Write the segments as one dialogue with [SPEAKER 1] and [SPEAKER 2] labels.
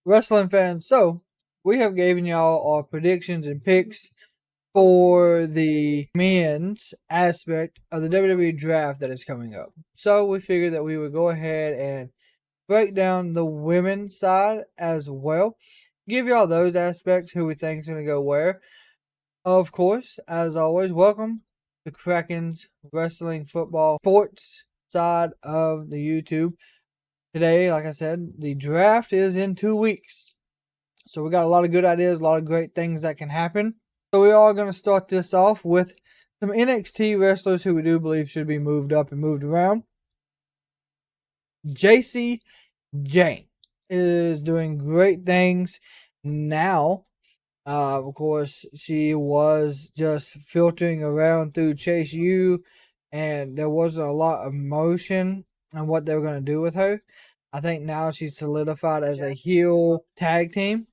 [SPEAKER 1] wrestling fans. So we have given y'all our predictions and picks for the men's aspect of the WWE Draft that is coming up. So we figured that we would go ahead and break down the women's side as well. Give y'all those aspects, who we think is going to go where. Of course, as always, welcome to Kraken's Wrestling Football Sports side of the YouTube. Today, like I said, the draft is in 2 weeks. So we got a lot of good ideas, a lot of great things that can happen. So we are going to start this off with some NXT wrestlers who we do believe should be moved up and moved around. JC Jane is doing great things now. Of course, she was just filtering around through Chase U, and there wasn't a lot of motion on what they were going to do with her. I think now she's solidified as a heel tag team.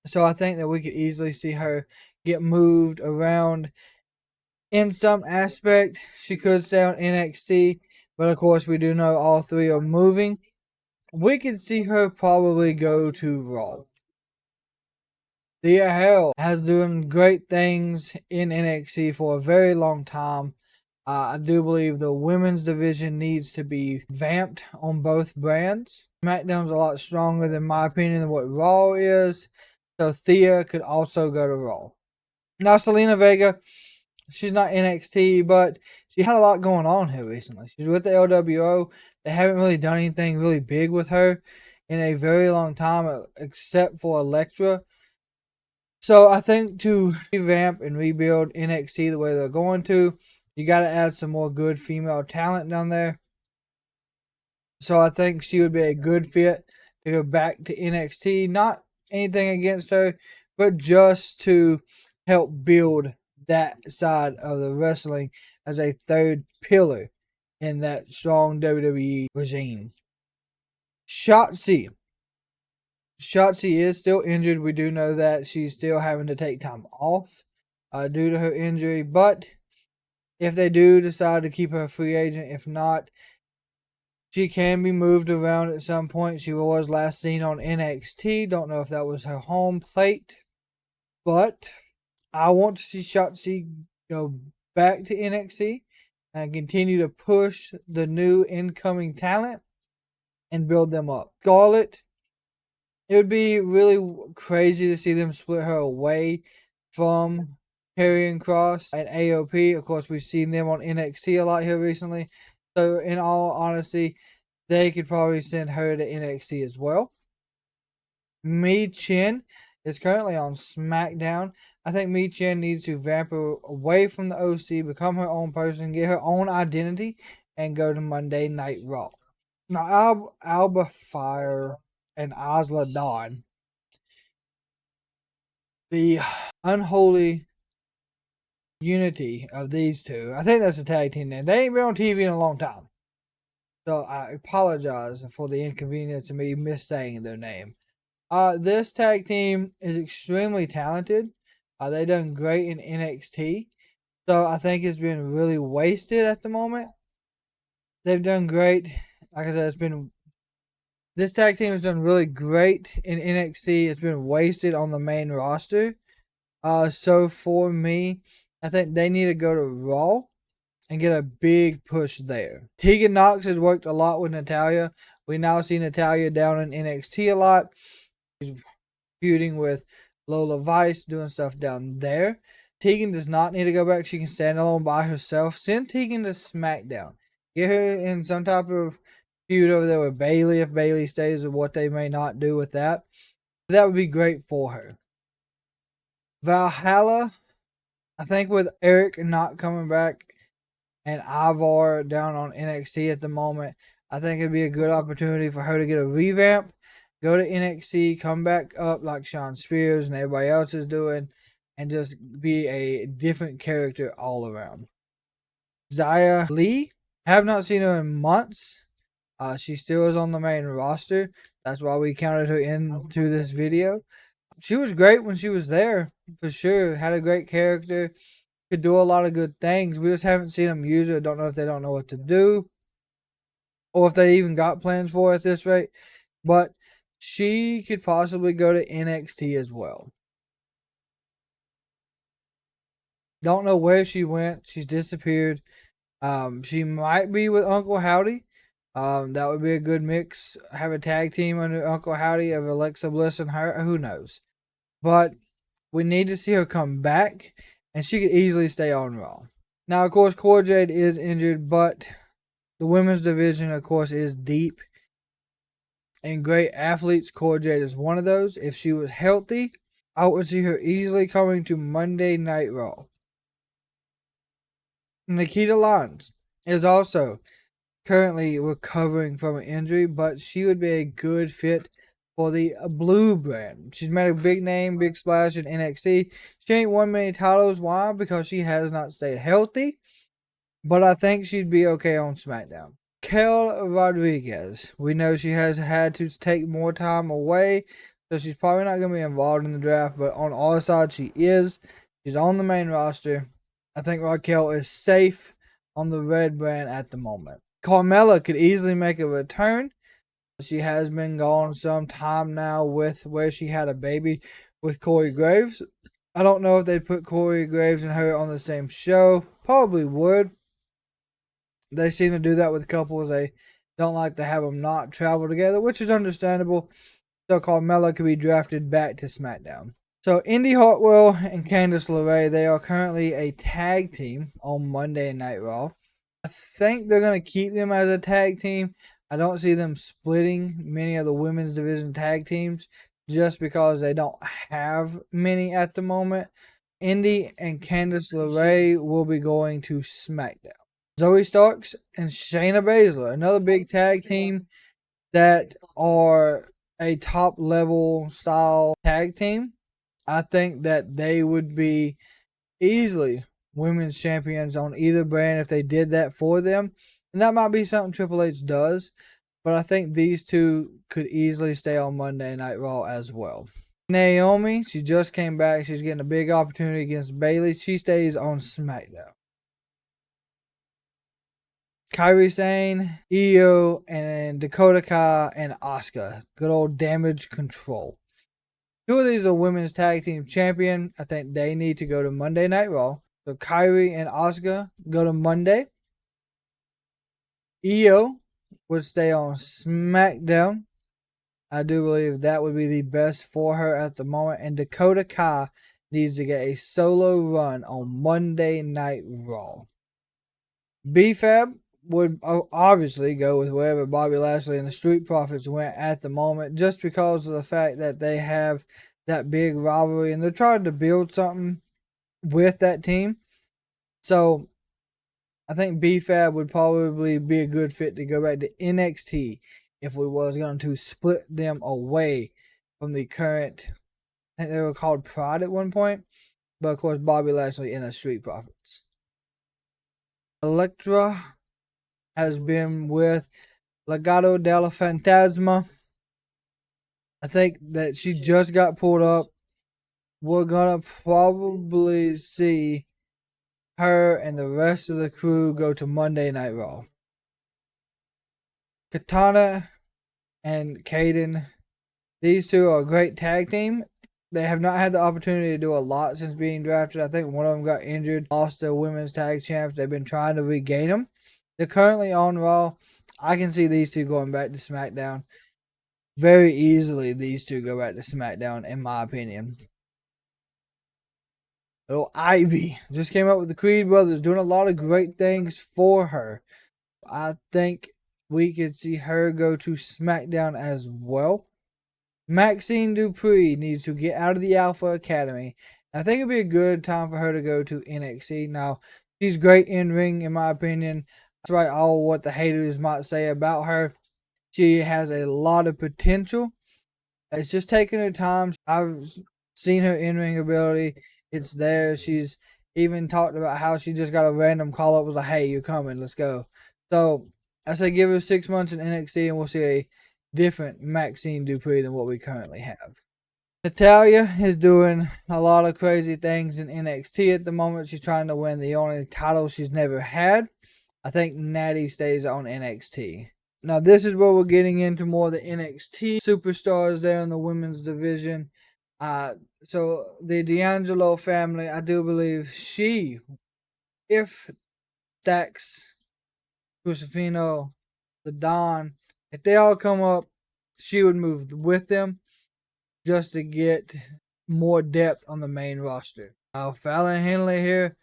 [SPEAKER 1] So I think that we could easily see her get moved around in some aspect. She could stay on NXT, but of course we do know all three are moving. We could see her probably go to Raw. Thea Hale has doing great things in NXT for a very long time. I do believe the women's division needs to be vamped on both brands. SmackDown's a lot stronger, than my opinion, than what Raw is. So Thea could also go to Raw. Now Selena Vega, she's not NXT, but she had a lot going on here recently. She's with the LWO. They haven't really done anything really big with her in a very long time, except for Elektra. So I think to revamp and rebuild NXT the way they're going to, you got to add some more good female talent down there. So I think she would be a good fit to go back to NXT. Not anything against her, but just to help build that side of the wrestling as a third pillar in that strong WWE regime. Shotzi. Shotzi is still injured. We do know that she's still having to take time off due to her injury. But if they do decide to keep her a free agent, if not, she can be moved around at some point. She was last seen on NXT. Don't know if that was her home plate. But I want to see Shotzi go back to NXT and continue to push the new incoming talent and build them up. Scarlett, it would be really crazy to see them split her away from Karrion Kross and AOP. Of course, we've seen them on NXT a lot here recently. So, in all honesty, they could probably send her to NXT as well. Mi Chen is currently on SmackDown. I think Mi Chen needs to vamp her away from the OC, become her own person, get her own identity, and go to Monday Night Raw. Now, Alba Fire and Asla Dawn, the unholy unity of these two. I think that's a tag team name. They ain't been on TV in a long time. So I apologize for the inconvenience of me missaying their name. This tag team is extremely talented. They done great in NXT. So I think it's been really wasted at the moment. They've done great. Like I said, this tag team has done really great in NXT. It's been wasted on the main roster. So for me, I think they need to go to Raw and get a big push there. Tegan Knox has worked a lot with Natalya. We now see Natalya down in NXT a lot. She's feuding with Lola Vice, doing stuff down there. Tegan does not need to go back. She can stand alone by herself. Send Tegan to SmackDown. Get her in some type of feud over there with Bayley if Bayley stays, or what they may not do with that. That would be great for her. Valhalla, I think with Eric not coming back and Ivar down on NXT at the moment, I think it'd be a good opportunity for her to get a revamp, go to NXT, come back up like Shawn Spears and everybody else is doing, and just be a different character all around. Xia Li, have not seen her in months. She still is on the main roster. That's why we counted her into this video. She was great when she was there, for sure. Had a great character. Could do a lot of good things. We just haven't seen them use her. Don't know if they don't know what to do, or if they even got plans for her at this rate. But She could possibly go to NXT as well. Don't know where she went. She's disappeared. She might be with Uncle Howdy. That would be a good mix. Have a tag team under Uncle Howdy of Alexa Bliss and her. Who knows? But we need to see her come back, and she could easily stay on Raw. Now, of course, Cora Jade is injured, but the women's division, of course, is deep and great athletes. Cora Jade is one of those. If she was healthy, I would see her easily coming to Monday Night Raw. Nikita Lyons is also currently recovering from an injury, but she would be a good fit for the Blue brand. She's made a big name, big splash in NXT. She ain't won many titles. Why? Because she has not stayed healthy, but I think she'd be okay on SmackDown. Kel Rodriguez. We know she has had to take more time away, so she's probably not going to be involved in the draft, but on our side, she is. She's on the main roster. I think Raquel is safe on the Red brand at the moment. Carmella could easily make a return. She has been gone some time now with where she had a baby with Corey Graves. I don't know if they'd put Corey Graves and her on the same show. Probably would. They seem to do that with couples. They don't like to have them not travel together, which is understandable. So Carmella could be drafted back to SmackDown. So Indy Hartwell and Candice LeRae, they are currently a tag team on Monday Night Raw. I think they're going to keep them as a tag team. I don't see them splitting many of the women's division tag teams just because they don't have many at the moment. Indy and Candice LeRae will be going to SmackDown. Zoe Starks and Shayna Baszler, another big tag team that are a top level style tag team. I think that they would be easily women's champions on either brand if they did that for them. And that might be something Triple H does. But I think these two could easily stay on Monday Night Raw as well. Naomi, she just came back. She's getting a big opportunity against Bayley. She stays on SmackDown. Kairi Sane, Io, and Dakota Kai and Asuka. Good old Damage Control. Two of these are women's tag team champion. I think they need to go to Monday Night Raw. So Kairi and Asuka go to Monday. Io would stay on SmackDown. I do believe that would be the best for her at the moment. And Dakota Kai needs to get a solo run on Monday Night Raw. B-Fab would obviously go with wherever Bobby Lashley and the Street Profits went at the moment, just because of the fact that they have that big rivalry and they're trying to build something with that team. So I think B-Fab would probably be a good fit to go back to NXT if we was going to split them away from the current, I think they were called Pride at one point, but of course Bobby Lashley and the Street Profits. Elektra has been with Legado della Fantasma. I think that she just got pulled up. We're going to probably see her and the rest of the crew go to Monday Night Raw. Katana and Kaden, these two are a great tag team. They have not had the opportunity to do a lot since being drafted. I think one of them got injured, lost their women's tag champs. They've been trying to regain them. They're currently on Raw. I can see these two going back to SmackDown. Very easily, these two go back to SmackDown, in my opinion. Little Ivy just came up with the Creed brothers, doing a lot of great things for her. I think we could see her go to SmackDown as well. Maxine Dupree needs to get out of the Alpha Academy. And I think it'd be a good time for her to go to NXT. Now, she's great in ring, in my opinion. That's right, all what the haters might say about her. She has a lot of potential. It's just taking her time. I've seen her in ring ability. It's there. She's even talked about how she just got a random call up, was like, hey, you're coming, let's go. So I say give her 6 months in NXT and we'll see a different Maxine Dupree than what we currently have. Natalya is doing a lot of crazy things in NXT at the moment. She's trying to win the only title she's never had. I think Natty stays on NXT. Now, this is where we're getting into more of the NXT superstars there in the women's division. Uh, so the D'Angelo family, I do believe she, if Stax, Crucifino, the Don, if they all come up, she would move with them just to get more depth on the main roster. Now, Fallon Henley here,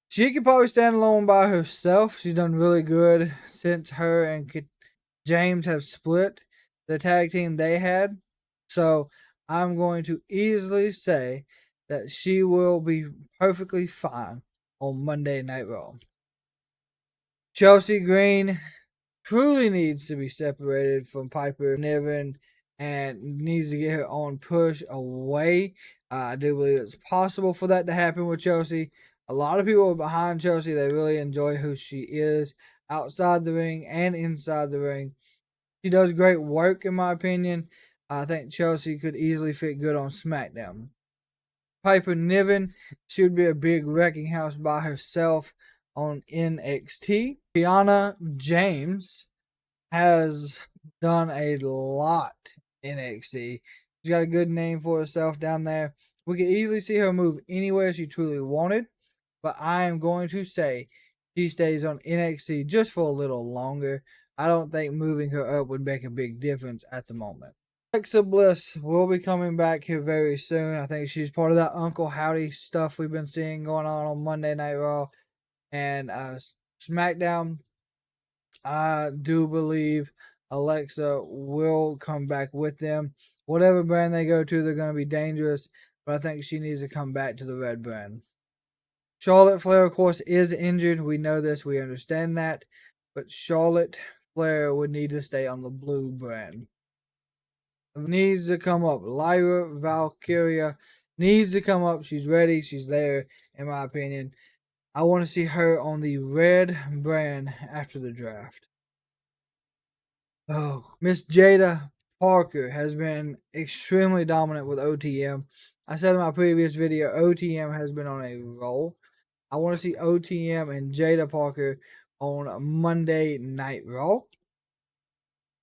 [SPEAKER 1] she could probably stand alone by herself. She's done really good since her and James have split the tag team they had. So I'm going to easily say that she will be perfectly fine on Monday Night Raw. Chelsea Green truly needs to be separated from Piper Niven and needs to get her own push away. I do believe it's possible for that to happen with Chelsea. A lot of people are behind Chelsea. They really enjoy who she is outside the ring and inside the ring. She does great work, in my opinion. I think Chelsea could easily fit good on SmackDown. Piper Niven, she would be a big wrecking house by herself on NXT. Kiana James has done a lot in NXT. She's got a good name for herself down there. We could easily see her move anywhere she truly wanted, but I am going to say she stays on NXT just for a little longer. I don't think moving her up would make a big difference at the moment. Alexa Bliss will be coming back here very soon. I think she's part of that Uncle Howdy stuff we've been seeing going on Monday Night Raw and SmackDown. I do believe Alexa will come back with them. Whatever brand they go to, they're going to be dangerous, but I think she needs to come back to the red brand. Charlotte Flair, of course, is injured. We know this. We understand that. But Charlotte Flair would need to stay on the blue brand. Needs to come up. Lyra Valkyria needs to come up. She's ready. She's there, in my opinion. I want to see her on the red brand after the draft. Oh, Miss Jada Parker has been extremely dominant with OTM. I said in my previous video, OTM has been on a roll. I want to see OTM and Jada Parker on Monday Night Raw.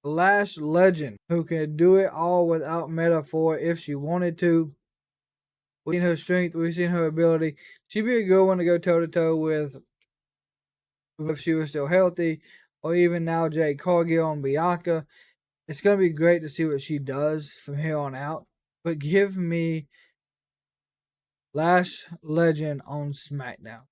[SPEAKER 1] Lash Legend, who can do it all without metaphor if she wanted to. We've seen her strength, we've seen her ability. She'd be a good one to go toe to toe with if she was still healthy, or even now Jade Cargill and Bianca. It's going to be great to see what she does from here on out. But give me Lash Legend on SmackDown.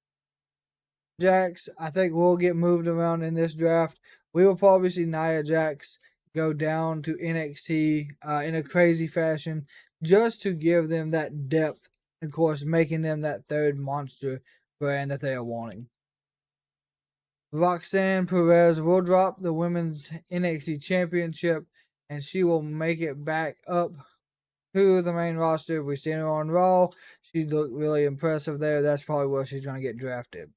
[SPEAKER 1] Jax, I think will get moved around in this draft. We will probably see Nia Jax go down to NXT in a crazy fashion just to give them that depth. Of course, making them that third monster brand that they are wanting. Roxanne Perez will drop the women's NXT championship and she will make it back up to the main roster. We've seen her on Raw. She looked really impressive there. That's probably where she's going to get drafted.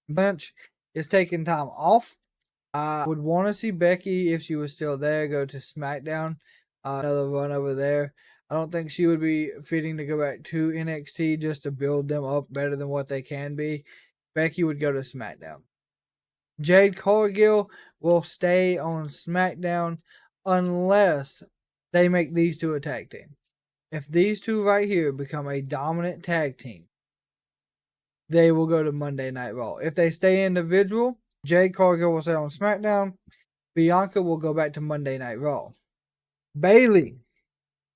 [SPEAKER 1] Bench is taking time off. I would want to see Becky, if she was still there, go to SmackDown. Another run over there. I don't think she would be fitting to go back to NXT just to build them up better than what they can be. Becky would go to SmackDown. Jade Cargill will stay on SmackDown unless they make these two a tag team. If these two right here become a dominant tag team, they will go to Monday Night Raw. If they stay individual, Jade Cargill will stay on SmackDown. Bianca will go back to Monday Night Raw. Bayley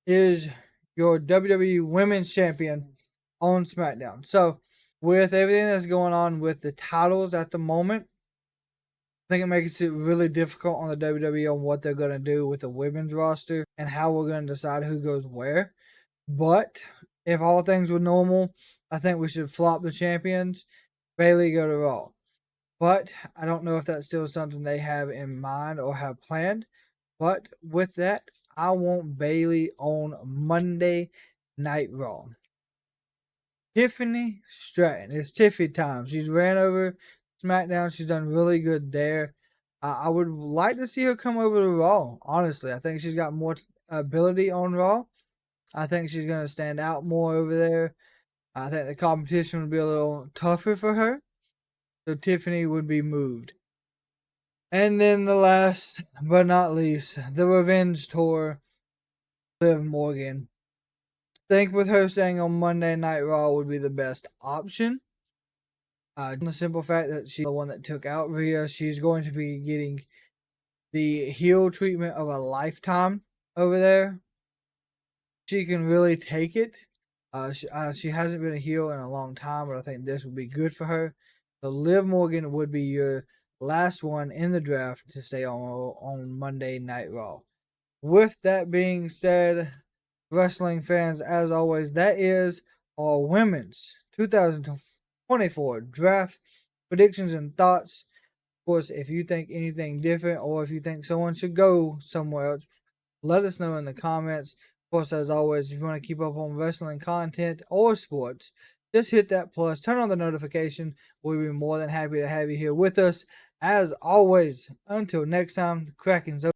[SPEAKER 1] is your WWE Women's Champion on SmackDown. So, with everything that's going on with the titles at the moment, I think it makes it really difficult on the WWE on what they're going to do with the women's roster and how we're going to decide who goes where. But if all things were normal, I think we should flop the champions, Bayley go to Raw. But I don't know if that's still something they have in mind or have planned. But with that, I want Bayley on Monday Night Raw. Tiffany Stratton. It's Tiffy time. She's ran over SmackDown. She's done really good there. I would like to see her come over to Raw, honestly. I think she's got more ability on Raw. I think she's going to stand out more over there. I think the competition would be a little tougher for her. So Tiffany would be moved. And then the last but not least, the Revenge Tour, Liv Morgan. Think with her staying on Monday Night Raw would be the best option. The simple fact that she's the one that took out Rhea, she's going to be getting the heel treatment of a lifetime over there. She can really take it. She hasn't been a heel in a long time, but I think this would be good for her. So Liv Morgan would be your last one in the draft to stay on Monday Night Raw. With that being said, wrestling fans, as always, that is our women's 2024 draft predictions and thoughts. Of course, if you think anything different or if you think someone should go somewhere else, let us know in the comments. Of course, as always, if you want to keep up on wrestling content or sports, just hit that plus, turn on the notification. We'll be more than happy to have you here with us. As always, until next time, the Kraken's over.